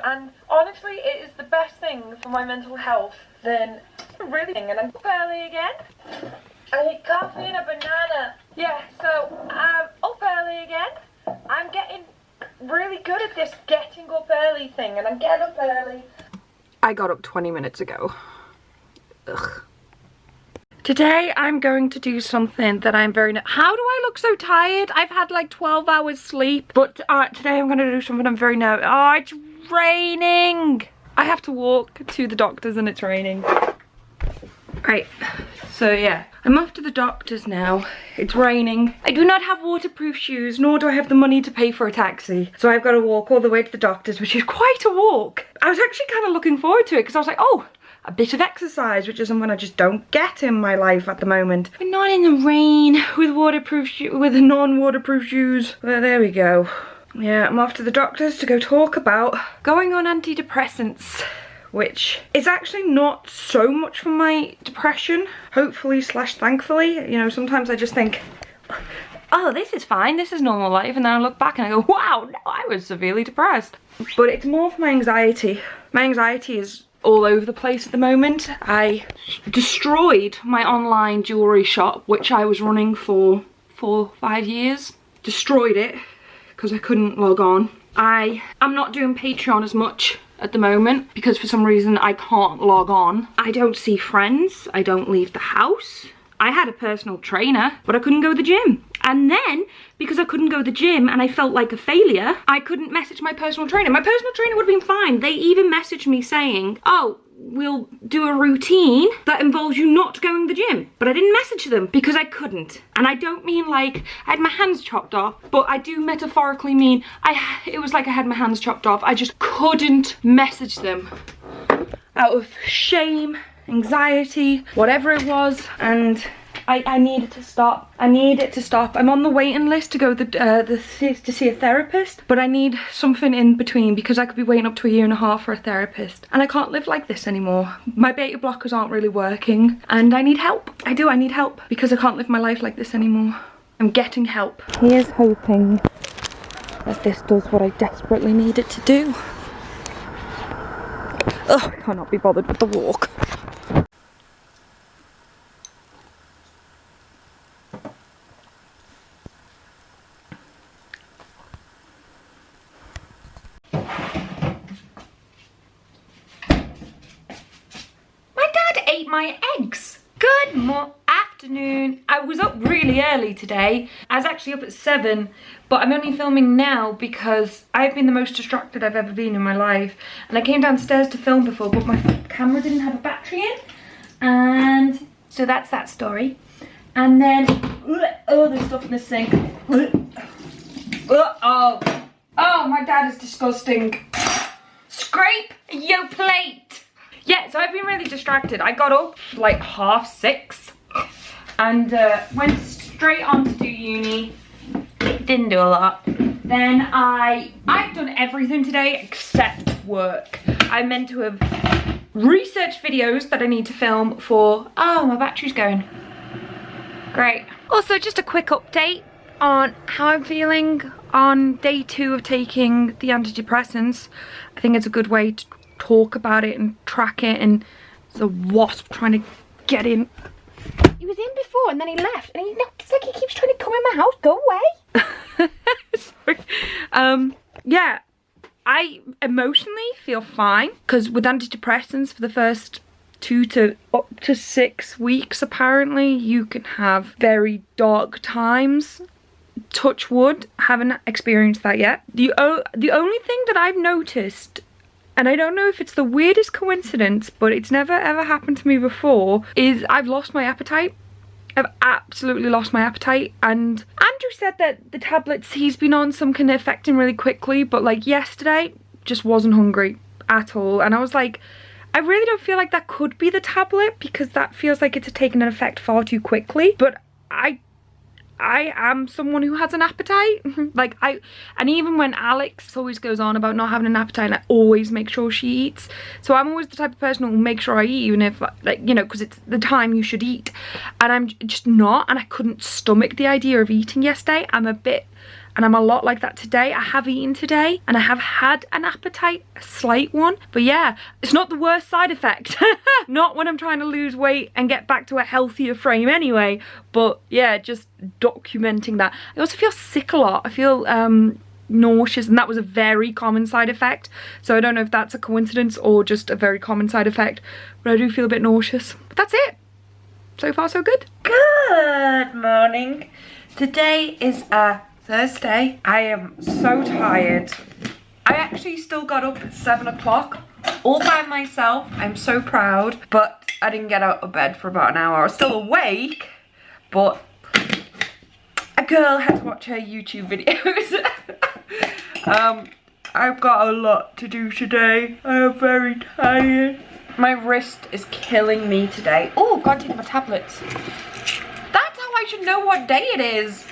and honestly it is the best thing for my mental health than really. And I'm up early again. I eat coffee and a banana. Yeah, so I'm up early again. I'm getting really good at this getting up early thing, and I'm getting up early. I got up 20 minutes ago. Ugh. Today I'm going to do something that I'm very... How do I look so tired? I've had like 12 hours sleep. But today I'm going to do something I'm very nervous. Oh, it's raining. I have to walk to the doctor's and it's raining. Right, so yeah. I'm off to the doctor's now. It's raining. I do not have waterproof shoes, nor do I have the money to pay for a taxi. So I've got to walk all the way to the doctor's, which is quite a walk. I was actually kind of looking forward to it because I was like, oh, a bit of exercise, which is something I just don't get in my life at the moment. But not in the rain with non-waterproof shoes. Well, there we go. Yeah, I'm off to the doctor's to go talk about going on antidepressants, which is actually not so much for my depression, hopefully / thankfully. You know, sometimes I just think, oh, this is fine, this is normal life, and then I look back and I go, wow, no, I was severely depressed. But it's more for my anxiety. My anxiety is all over the place at the moment. I destroyed my online jewellery shop, which I was running for 5 years. Destroyed it because I couldn't log on. I'm not doing Patreon as much at the moment because for some reason I can't log on. I don't see friends, I don't leave the house. I had a personal trainer, but I couldn't go to the gym. And then, because I couldn't go to the gym and I felt like a failure, I couldn't message my personal trainer. My personal trainer would have been fine. They even messaged me saying, oh, we'll do a routine that involves you not going to the gym. But I didn't message them because I couldn't. And I don't mean like I had my hands chopped off, but I do metaphorically mean it was like I had my hands chopped off. I just couldn't message them out of shame, anxiety, whatever it was, and I needed to stop. I need it to stop. I'm on the waiting list to go to see a therapist, but I need something in between because I could be waiting up to 1.5 years for a therapist, and I can't live like this anymore. My beta blockers aren't really working, and I need help. I need help because I can't live my life like this anymore. I'm getting help. Here's hoping that this does what I desperately need it to do. Ugh, I cannot be bothered with the walk. My eggs. Good afternoon. I was up really early today. I was actually up at 7, but I'm only filming now because I've been the most distracted I've ever been in my life. And I came downstairs to film before, but my camera didn't have a battery in. And so that's that story. And then, oh, there's stuff in the sink. Oh, my dad is disgusting. Scrape your plate. Yeah, so I've been really distracted. I got up like 6:30 and went straight on to do uni. Didn't do a lot. Then I've done everything today except work. I meant to have researched videos that I need to film for... Oh, my battery's going. Great. Also, just a quick update on how I'm feeling on day 2 of taking the antidepressants. I think it's a good way to talk about it and track it, and the wasp trying to get in. He was in before and then he left, and it's like he keeps trying to come in my house. Go away. Sorry. Yeah, I emotionally feel fine because with antidepressants for the first 2 to up to 6 weeks apparently you can have very dark times. Touch wood, haven't experienced that yet. The only thing that I've noticed, and I don't know if it's the weirdest coincidence, but it's never ever happened to me before, is I've lost my appetite. I've absolutely lost my appetite. And Andrew said that the tablets he's been on, some can affect him really quickly, but like yesterday, just wasn't hungry at all. And I was like, I really don't feel like that could be the tablet because that feels like it's taken an effect far too quickly. But I am someone who has an appetite. And even when Alex always goes on about not having an appetite, I always make sure she eats. So I'm always the type of person who will make sure I eat, even if, like, you know, because it's the time you should eat. And I'm just not, and I couldn't stomach the idea of eating yesterday. I'm and I'm a lot like that today. I have eaten today and I have had an appetite, a slight one, but yeah, it's not the worst side effect. Not when I'm trying to lose weight and get back to a healthier frame anyway, but yeah, just documenting that. I also feel sick a lot. I feel nauseous, and that was a very common side effect, so I don't know if that's a coincidence or just a very common side effect, but I do feel a bit nauseous. But that's it. So far so good. Good morning. Today is a Thursday. I am so tired. I actually still got up at 7 o'clock all by myself. I'm so proud, but I didn't get out of bed for about an hour. I was still awake, but a girl had to watch her YouTube videos. I've got a lot to do today. I am very tired. My wrist is killing me today. Oh, gotta take my tablets. That's how I should know what day it is.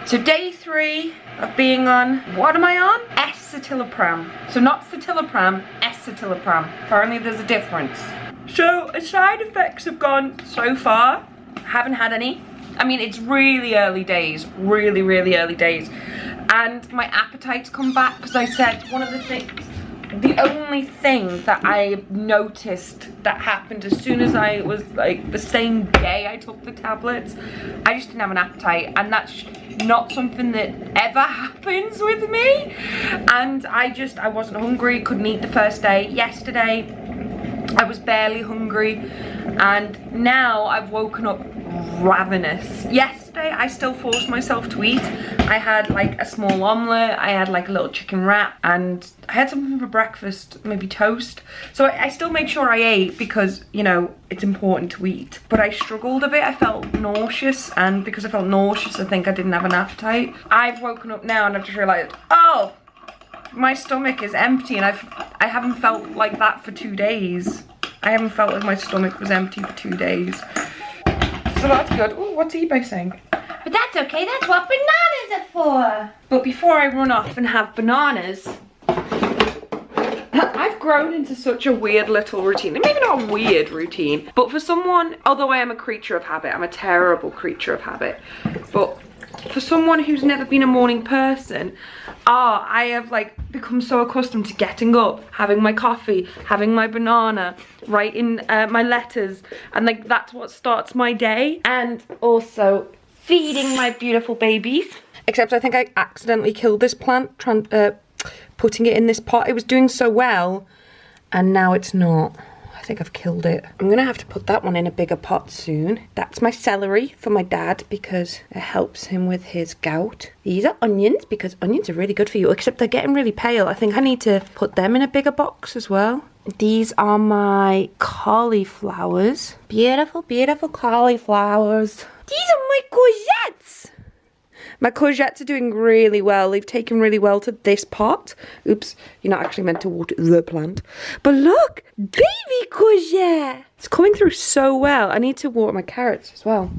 So day 3 of being on, what am I on? Escitaloprám. So not citalopram, escitaloprám. Apparently there's a difference. So side effects have gone so far. Haven't had any. I mean, it's really early days, really early days. And my appetite's come back because I said one of the things, the only thing that I noticed that happened as soon as I was like the same day I took the tablets, I just didn't have an appetite, and that's not something that ever happens with me. And I wasn't hungry, couldn't eat the first day. Yesterday I was barely hungry, and now I've woken up ravenous. Yesterday I still forced myself to eat. I had like a small omelette, I had like a little chicken wrap, and I had something for breakfast, maybe toast. So I still made sure I ate because, you know, it's important to eat. But I struggled a bit. I felt nauseous, and because I felt nauseous, I think I didn't have an appetite. I've woken up now and I've just realized, oh, my stomach is empty, and I haven't felt like that for 2 days. I haven't felt like my stomach was empty for 2 days. So that's good. Oh, what's eBay saying? But that's okay, that's what bananas are for. But before I run off and have bananas, I've grown into such a weird little routine. Maybe not a weird routine, but for someone, although I am a creature of habit, I'm a terrible creature of habit, but for someone who's never been a morning person, I have like become so accustomed to getting up, having my coffee, having my banana, writing my letters, and like that's what starts my day. And also feeding my beautiful babies. Except I think I accidentally killed this plant, putting it in this pot. It was doing so well, and now it's not. I think I've killed it. I'm gonna have to put that one in a bigger pot soon. That's my celery for my dad because it helps him with his gout. These are onions because onions are really good for you, except they're getting really pale. I think I need to put them in a bigger box as well. These are my cauliflowers. Beautiful, beautiful cauliflowers. These are my courgettes. My courgettes are doing really well. They've taken really well to this pot. Oops, you're not actually meant to water the plant. But look, baby courgette. It's coming through so well. I need to water my carrots as well.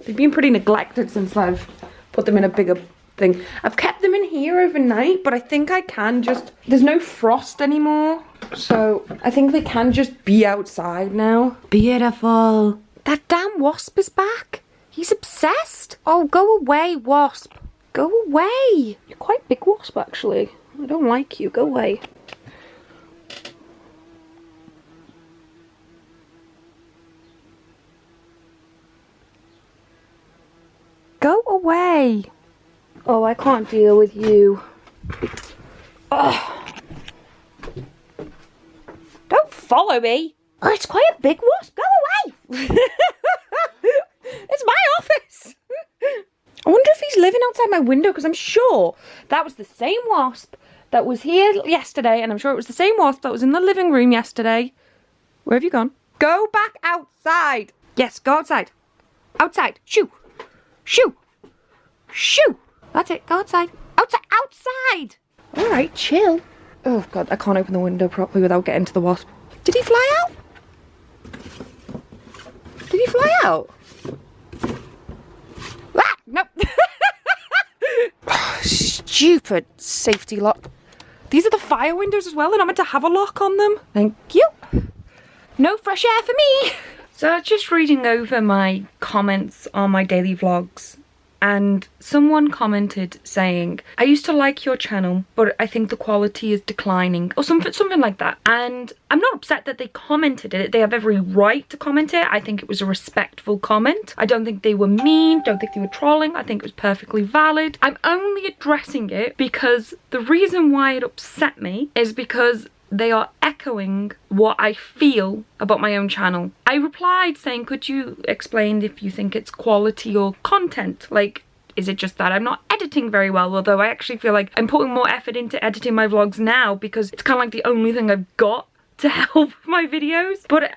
They've been pretty neglected since I've put them in a bigger thing. I've kept them in here overnight, but I think I can just, there's no frost anymore. So I think they can just be outside now. Beautiful. That damn wasp is back. He's obsessed. Oh, go away, wasp. Go away. You're quite a big wasp, actually. I don't like you. Go away. Go away. Oh, I can't deal with you. Ugh. Don't follow me. Oh, it's quite a big wasp. Go away. It's my office. I wonder if he's living outside my window, because I'm sure that was the same wasp that was here yesterday, and I'm sure it was the same wasp that was in the living room yesterday. Where have you gone? Go back outside. Yes, go outside. Outside. Shoo. Shoo. Shoo. That's it. Go outside. Outside. Outside. All right, chill. Oh, God, I can't open the window properly without getting to the wasp. Did he fly out? Did he fly out? Ah, no. Stupid safety lock. These are the fire windows as well. They're not meant to have a lock on them. Thank you. No fresh air for me. So just reading over my comments on my daily vlogs and someone commented saying, I used to like your channel, but I think the quality is declining, or something like that. And I'm not upset that they commented it. They have every right to comment it. I think it was a respectful comment. I don't think they were mean, don't think they were trolling. I think it was perfectly valid. I'm only addressing it because the reason why it upset me is because they are echoing what I feel about my own channel. I replied saying, could you explain if you think it's quality or content? Like, is it just that I'm not editing very well? Although I actually feel like I'm putting more effort into editing my vlogs now because it's kind of like the only thing I've got to help my videos. But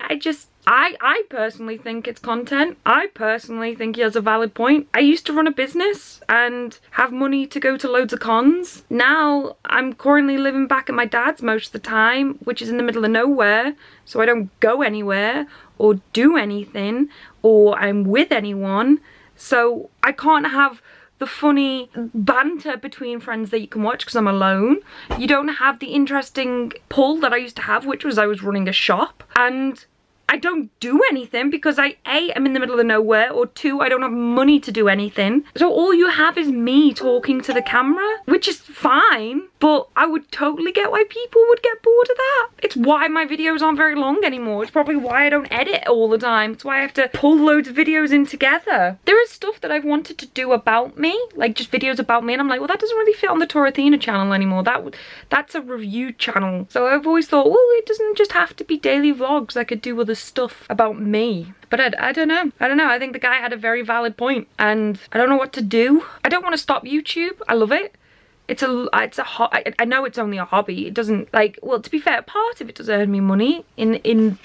I personally think it's content. I personally think he has a valid point. I used to run a business and have money to go to loads of cons. Now I'm currently living back at my dad's most of the time, which is in the middle of nowhere, so I don't go anywhere or do anything or I'm with anyone, so I can't have the funny banter between friends that you can watch because I'm alone. You don't have the interesting pull that I used to have, which was I was running a shop, and I don't do anything because A, I'm in the middle of nowhere, or 2, I don't have money to do anything. So all you have is me talking to the camera, which is fine, but I would totally get why people would get bored of that. It's why my videos aren't very long anymore. It's probably why I don't edit all the time. It's why I have to pull loads of videos in together. There is stuff that I've wanted to do about me, like just videos about me, and I'm like, well, that doesn't really fit on the TorAthena channel anymore. That's a review channel. So I've always thought, well, it doesn't just have to be daily vlogs. I could do other stuff about me. But I don't know. I think the guy had a very valid point, and I don't know what to do. I don't want to stop YouTube. I love it. I know it's only a hobby. It doesn't, like, well, to be fair, part of it does earn me money in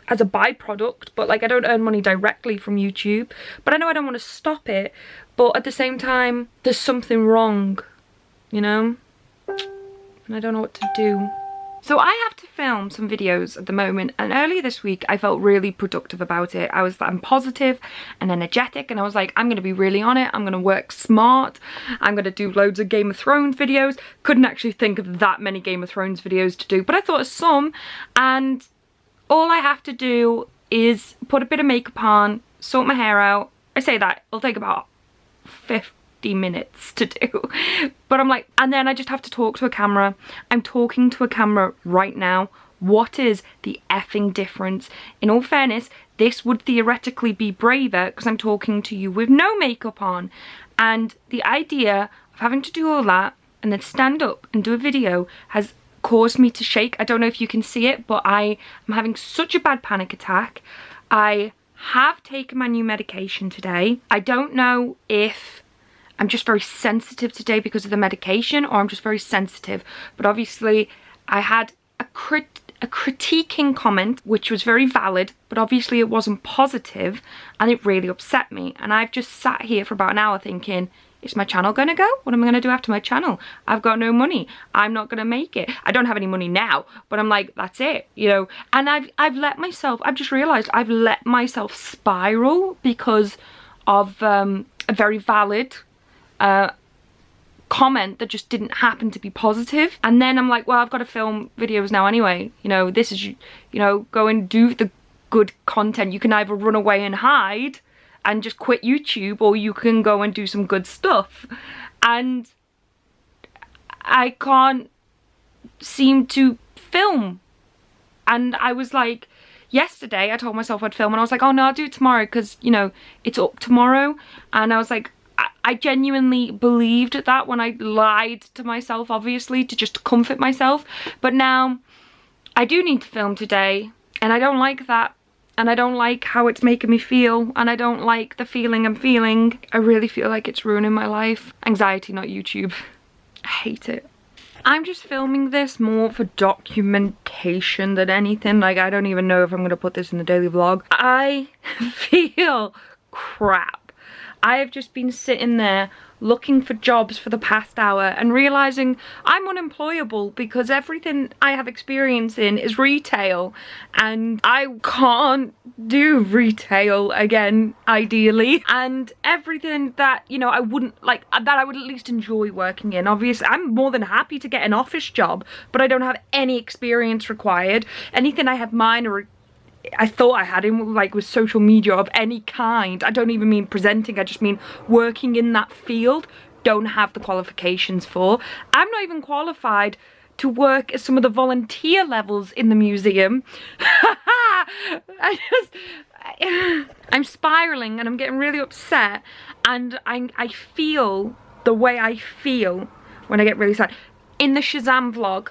as a byproduct, but like I don't earn money directly from YouTube. But I know I don't want to stop it, but at the same time there's something wrong, you know, and I don't know what to do. So I have to film some videos at the moment, and earlier this week I felt really productive about it. I'm positive and energetic, and I was like, I'm going to be really on it. I'm going to work smart. I'm going to do loads of Game of Thrones videos. Couldn't actually think of that many Game of Thrones videos to do, but I thought of some, and all I have to do is put a bit of makeup on, sort my hair out. I say that, it'll take about 50 minutes to do, but I'm like, and then I just have to talk to a camera. I'm talking to a camera right now. What is the effing difference? In all fairness, this would theoretically be braver because I'm talking to you with no makeup on, and the idea of having to do all that and then stand up and do a video has caused me to shake. I don't know if you can see it, but I am having such a bad panic attack. I have taken my new medication today. I don't know if I'm just very sensitive today because of the medication, or I'm just very sensitive. But obviously I had a critiquing comment, which was very valid, but obviously it wasn't positive, and it really upset me. And I've just sat here for about an hour thinking, is my channel gonna go? What am I gonna do after my channel? I've got no money. I'm not gonna make it. I don't have any money now, but I'm like, that's it, you know. And I've just realized I've let myself spiral because of a very valid comment that just didn't happen to be positive. And then I'm like, well, I've got to film videos now anyway, you know. This is, you know, go and do the good content. You can either run away and hide and just quit YouTube, or you can go and do some good stuff. And I can't seem to film. And I was like, yesterday I told myself I'd film, and I was like, oh no, I'll do it tomorrow because, you know, it's up tomorrow. And I was like, I genuinely believed that when I lied to myself, obviously, to just comfort myself. But now I do need to film today, and I don't like that. And I don't like how it's making me feel, and I don't like the feeling I'm feeling. I really feel like it's ruining my life. Anxiety, not YouTube. I hate it. I'm just filming this more for documentation than anything. Like, I don't even know if I'm gonna put this in the daily vlog. I feel crap. I have just been sitting there looking for jobs for the past hour and realizing I'm unemployable because everything I have experience in is retail, and I can't do retail again, ideally. And everything that, you know, I wouldn't like, that I would at least enjoy working in. Obviously, I'm more than happy to get an office job, but I don't have any experience required. Anything I have minor I thought I had in like with social media of any kind. I don't even mean presenting, I just mean working in that field. Don't have the qualifications for. I'm not even qualified to work at some of the volunteer levels in the museum. I'm spiraling and I'm getting really upset, and I feel the way I feel when I get really sad. In the Shazam vlog,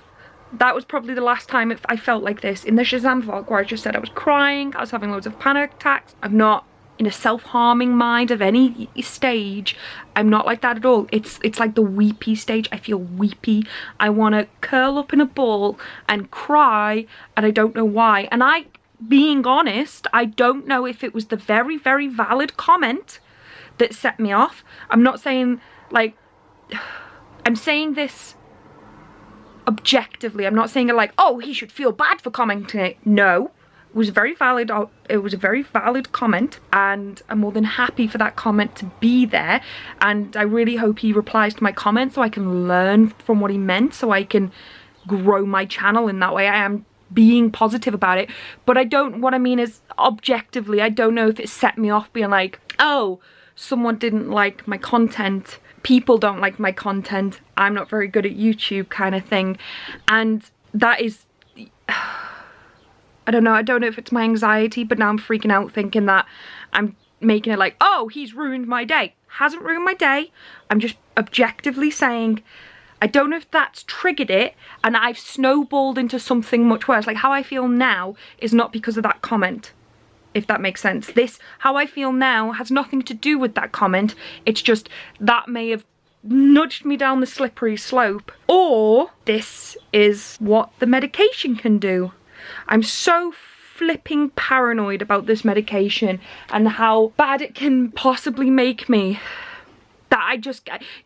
that was probably the last time I felt like this. In the Shazam vlog where I just said I was crying, I was having loads of panic attacks. I'm not in a self-harming mind of any stage. I'm not like that at all. It's like the weepy stage. I feel weepy. I want to curl up in a ball and cry, and I don't know why. And being honest, I don't know if it was the very, very valid comment that set me off. I'm not saying, like, I'm saying this objectively. I'm not saying it like, oh, he should feel bad for commenting it. No. It was very valid. It was a very valid comment, and I'm more than happy for that comment to be there. And I really hope he replies to my comment so I can learn from what he meant, so I can grow my channel in that way. I am being positive about it, but what I mean is objectively, I don't know if it set me off being like, oh, someone didn't like my content, people don't like my content, I'm not very good at YouTube kind of thing. And that is, I don't know if it's my anxiety, but now I'm freaking out thinking that I'm making it like, oh, he's ruined my day. Hasn't ruined my day. I'm just objectively saying, I don't know if that's triggered it and I've snowballed into something much worse. Like, how I feel now is not because of that comment, if that makes sense. How I feel now has nothing to do with that comment. It's just that may have nudged me down the slippery slope. Or this is what the medication can do. I'm so flipping paranoid about this medication and how bad it can possibly make me that do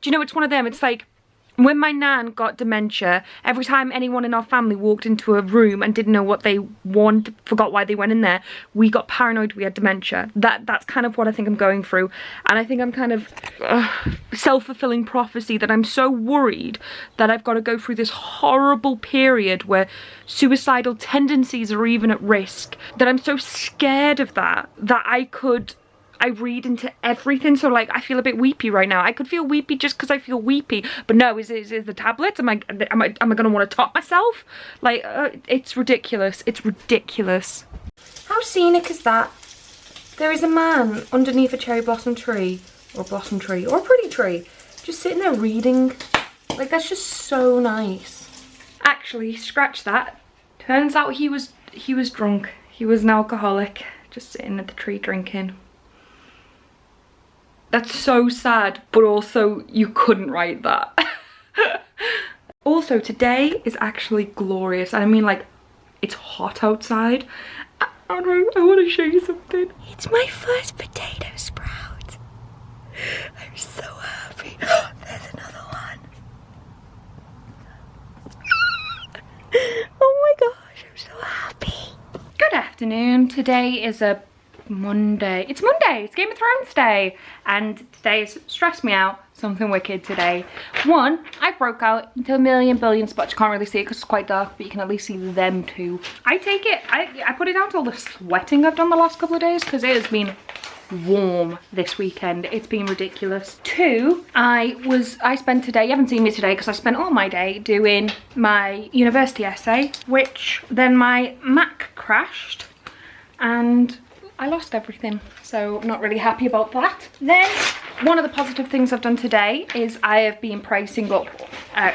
you know, it's one of them, it's like when my nan got dementia, every time anyone in our family walked into a room and didn't know what they wanted, forgot why they went in there, we got paranoid we had dementia. That's kind of what I think I'm going through. And I think I'm kind of self-fulfilling prophecy that I'm so worried that I've got to go through this horrible period where suicidal tendencies are even at risk, that I'm so scared of that I read into everything. So like, I feel a bit weepy right now. I could feel weepy just because I feel weepy, but no, is the tablets? Am I gonna want to top myself? Like, it's ridiculous. It's ridiculous. How scenic is that? There is a man underneath a cherry blossom tree, or a blossom tree, or a pretty tree, just sitting there reading. Like, that's just so nice. Actually, scratch that. Turns out he was drunk. He was an alcoholic, just sitting at the tree drinking. That's so sad, but also you couldn't write that. Also, today is actually glorious. And I mean, like, it's hot outside. I want to show you something. It's my first potato sprout. I'm so happy. There's another one. Oh my gosh, I'm so happy. Good afternoon. Today is a Monday. It's Monday. It's Game of Thrones Day. And today has stressed me out. Something wicked today. One, I broke out into a million billion spots. You can't really see it because it's quite dark, but you can at least see them too. I take it, I put it down to all the sweating I've done the last couple of days because it has been warm this weekend. It's been ridiculous. Two, I spent today, you haven't seen me today because I spent all my day doing my university essay, which then my Mac crashed and I lost everything, so I'm not really happy about that. Then, one of the positive things I've done today is I have been pricing up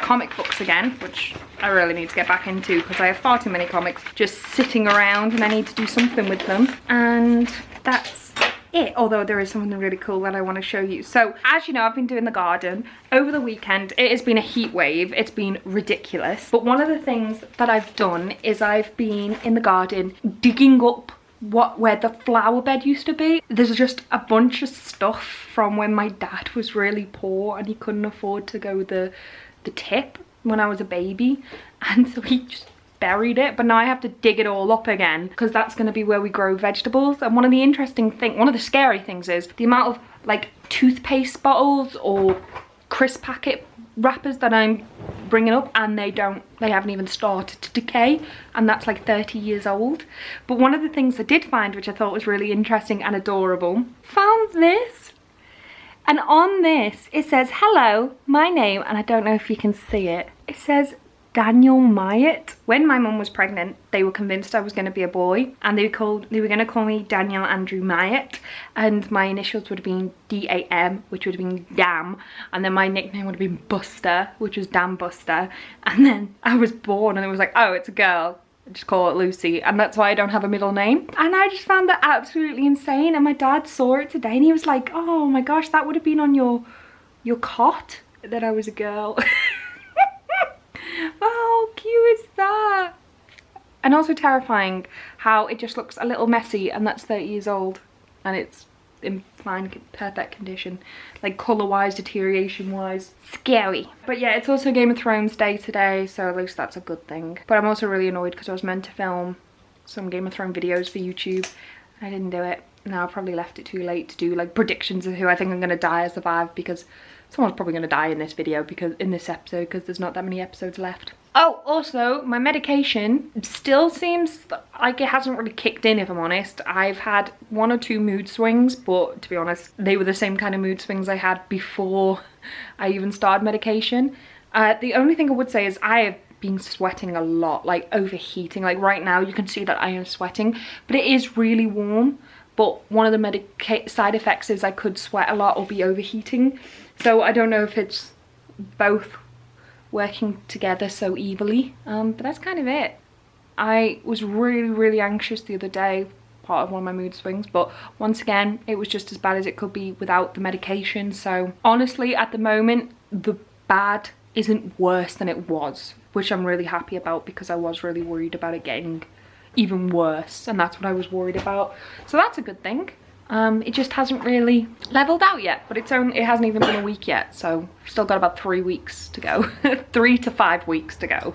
comic books again, which I really need to get back into because I have far too many comics just sitting around and I need to do something with them. And that's it, although there is something really cool that I want to show you. So, as you know, I've been doing the garden. Over the weekend, it has been a heat wave. It's been ridiculous. But one of the things that I've done is I've been in the garden digging up where the flower bed used to be. There's just a bunch of stuff from when my dad was really poor and he couldn't afford to go the tip when I was a baby, and so he just buried it. But now I have to dig it all up again because that's going to be where we grow vegetables. And one of the scary things is the amount of like toothpaste bottles or crisp packet wrappers that I'm bringing up, and they haven't even started to decay, and that's like 30 years old. But one of the things I did find, which I thought was really interesting and adorable, found this. And on this, it says, "Hello, my name," and I don't know if you can see it. It says Daniel Myatt. When my mum was pregnant, they were convinced I was going to be a boy, and they were going to call me Daniel Andrew Myatt, and my initials would have been DAM, which would have been Dam, and then my nickname would have been Buster, which was Dam Buster. And then I was born, and it was like, oh, it's a girl, just call it Lucy, and that's why I don't have a middle name. And I just found that absolutely insane, and my dad saw it today, and he was like, oh my gosh, that would have been on your cot that I was a girl. Oh, how cute is that? And also terrifying how it just looks a little messy, and that's 30 years old, and it's in fine, perfect condition, like colour-wise, deterioration-wise. Scary. But yeah, it's also Game of Thrones day today, so at least that's a good thing. But I'm also really annoyed because I was meant to film some Game of Thrones videos for YouTube. I didn't do it. Now I've probably left it too late to do like predictions of who I think I'm going to die or survive, because someone's probably going to die in this video, because in this episode, because there's not that many episodes left. Oh, also, my medication still seems like it hasn't really kicked in, if I'm honest. I've had 1 or 2 mood swings, but to be honest, they were the same kind of mood swings I had before I even started medication. The only thing I would say is I have been sweating a lot, like overheating. Like right now, you can see that I am sweating, but it is really warm. But one of the side effects is I could sweat a lot or be overheating. So I don't know if it's both working together so evilly, but that's kind of it. I was really anxious the other day, part of one of my mood swings, but once again, it was just as bad as it could be without the medication. So honestly, at the moment, the bad isn't worse than it was, which I'm really happy about, because I was really worried about it getting even worse, and that's what I was worried about. So that's a good thing. It just hasn't really leveled out yet, but it hasn't even been a week yet, so I've still got about 3 weeks to go. 3 to 5 weeks to go.